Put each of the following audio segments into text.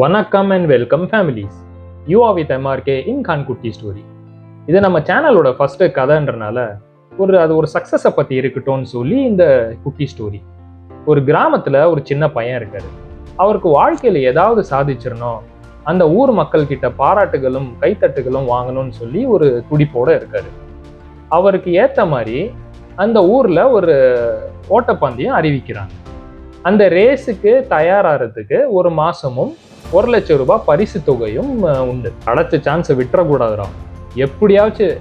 வணக்கம் and welcome families. You are with MRK இன் கான் குட்டி story. இது நம்ம சேனலோட ஃபர்ஸ்ட் கதைன்றனால அது ஒரு சக்ஸஸை பற்றி இருக்கட்டும்னு சொல்லி இந்த குட்டி ஸ்டோரி. ஒரு கிராமத்தில் ஒரு சின்ன பையன் இருக்காரு. அவருக்கு வாழ்க்கையில் ஏதாவது சாதிச்சிடணும், அந்த ஊர் மக்கள் கிட்ட பாராட்டுகளும் கைத்தட்டுகளும் வாங்கணும்னு சொல்லி ஒரு துடிப்போட இருக்காரு. அவருக்கு ஏற்ற மாதிரி அந்த ஊரில் ஒரு ஓட்டப்பந்தயம் அறிவிக்கிறாங்க. அந்த ரேஸுக்கு தயாராகிறதுக்கு ஒரு மாசமும் 1,00,000 ரூபாய் பரிசு தொகையும் உண்டு. அடைச்ச சான்ஸை விட்டுறக்கூடாதுடா, எப்படியாச்சும்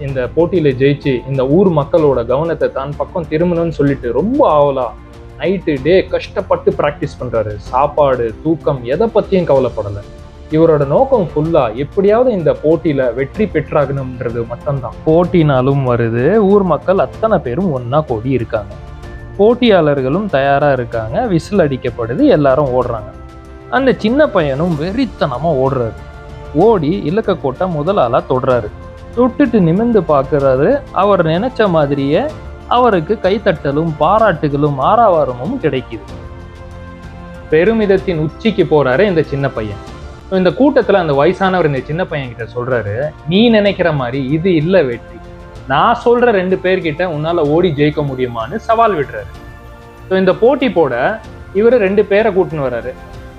இந்த போட்டியில ஜெயிச்சு இந்த ஊர் மக்களோட கவனத்தை தான் பக்கம் திரும்பணும்னு சொல்லிட்டு ரொம்ப ஆவலா நைட்டு டே கஷ்டப்பட்டு ப்ராக்டிஸ் பண்றாரு. சாப்பாடு தூக்கம் எதை பத்தியும் கவலைப்படலை. இவரோட நோக்கம் ஃபுல்லா எப்படியாவது இந்த போட்டியில வெற்றி பெற்றாகணும்ன்றது மட்டும்தான். போட்டினாலும் வருது, ஊர் மக்கள் அத்தனை பேரும் ஒன்னா கூடி இருக்காங்க. போட்டியாளர்களும் தயாரா இருக்காங்க. விசில் அடிக்கப்படுது, எல்லாரும் ஓடுறாங்க. அந்த சின்ன பையனும் வெறித்தனமா ஓடுறாரு. ஓடி இலக்க கோட்டை முதலாளா தொடுறாரு. தொட்டுட்டு நிமிர்ந்து பார்க்கறாரு. அவர் நினைச்ச மாதிரியே அவருக்கு கைத்தட்டலும் பாராட்டுகளும் ஆரவாரமும் கிடைக்குது. பெருமிதத்தின் உச்சிக்கு போறாரு இந்த சின்ன பையன். இந்த கூட்டத்துல அந்த வயசானவர் இந்த சின்ன பையன் கிட்ட சொல்றாரு, நீ நினைக்கிற மாதிரி இது இல்ல வெற்றி. நான் சொல்ற 2 பேர்கிட்ட உன்னால ஓடி ஜெயிக்க முடியுமான்னு சவால் விடுறாரு. இந்த போட்டி போட இவரு 2 பேரை கூட்டின்னு வர்றாரு.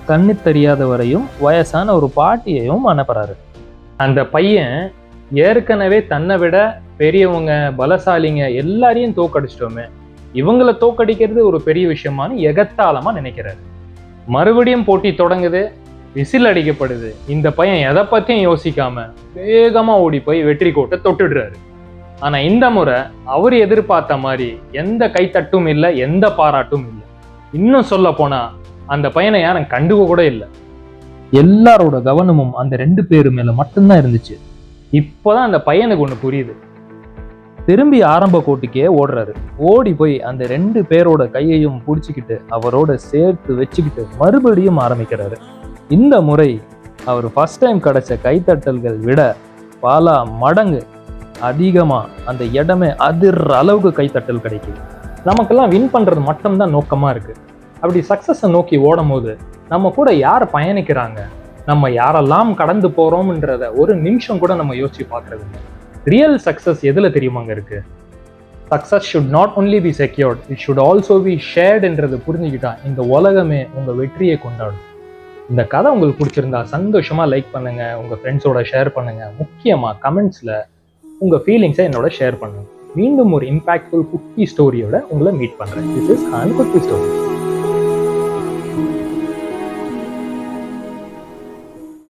கண்ணு தெரியாதவரையும் வயசான ஒரு பாட்டியையும் அனுப்புறாரு. அந்த பையன் ஏற்கனவே தன்னை விட பெரியவங்க பலசாலிங்க எல்லாரையும் தோக்கடிச்சிட்டோமே, இவங்களை தோக்கடிக்கிறது ஒரு பெரிய விஷயமானு எகத்தாளமா நினைக்கிறாரு. மறுபடியும் போட்டி தொடங்குது, விசில் அடிக்கப்படுது. இந்த பையன் எதை பத்தியும் யோசிக்காம வேகமா ஓடி போய் வெற்றி கோட்டை தொட்டுடுறாரு. ஆனா இந்த முறை அவர் எதிர்பார்த்த மாதிரி எந்த கைத்தட்டும் இல்லை, எந்த பாராட்டும் இல்லை. இன்னும் சொல்ல போனா அந்த பையனை யாரும் கண்டுக்க கூட இல்லை. எல்லாரோட கவனமும் அந்த 2 பேரு மேல மட்டும்தான் இருந்துச்சு. இப்போதான் அந்த பையனுக்கு ஒண்ணு புரியுது. திரும்பி ஆரம்ப கோட்டுக்கே ஓடுறாரு. ஓடி போய் அந்த 2 பேரோட கையையும் பிடிச்சிக்கிட்டு அவரோட சேர்த்து வச்சுக்கிட்டு மறுபடியும் ஆரம்பிக்கிறாரு. இந்த முறை அவர் ஃபர்ஸ்ட் டைம் கிடைச்ச கைத்தட்டல்கள் விட பல மடங்கு அதிகமா அந்த இடமே அதிர்ற அளவுக்கு கைத்தட்டல் கிடைக்குது. நமக்கெல்லாம் வின் பண்றது மட்டும்தான் நோக்கமா இருக்கு. அப்படி சக்சஸை நோக்கி ஓடும் போது நம்ம கூட யார் பயணிக்கிறாங்க, நம்ம யாரெல்லாம் கடந்து போறோம்ன்றத ஒரு நிமிஷம் கூட நம்ம யோசிச்சு பார்க்கறது. ரியல் சக்சஸ் எதுல தெரியுமாங்க இருக்கு? Success should not only be secured, it should also be ஷேர்டுன்றதை புரிஞ்சுக்கிட்டா இந்த உலகமே உங்க வெற்றியை கொண்டாடும். இந்த கதை உங்களுக்கு பிடிச்சிருந்தா சந்தோஷமா லைக் பண்ணுங்க, உங்க ஃப்ரெண்ட்ஸோட ஷேர் பண்ணுங்க. முக்கியமா கமெண்ட்ஸ்ல உங்க ஃபீலிங்ஸை என்னோட ஷேர் பண்ணுங்க. மீண்டும் ஒரு இம்பாக்ட்ஃபுல் குட்டி ஸ்டோரியோட உங்களை மீட் பண்றேன். திஸ் இஸ் கான் குட்டி ஸ்டோரி.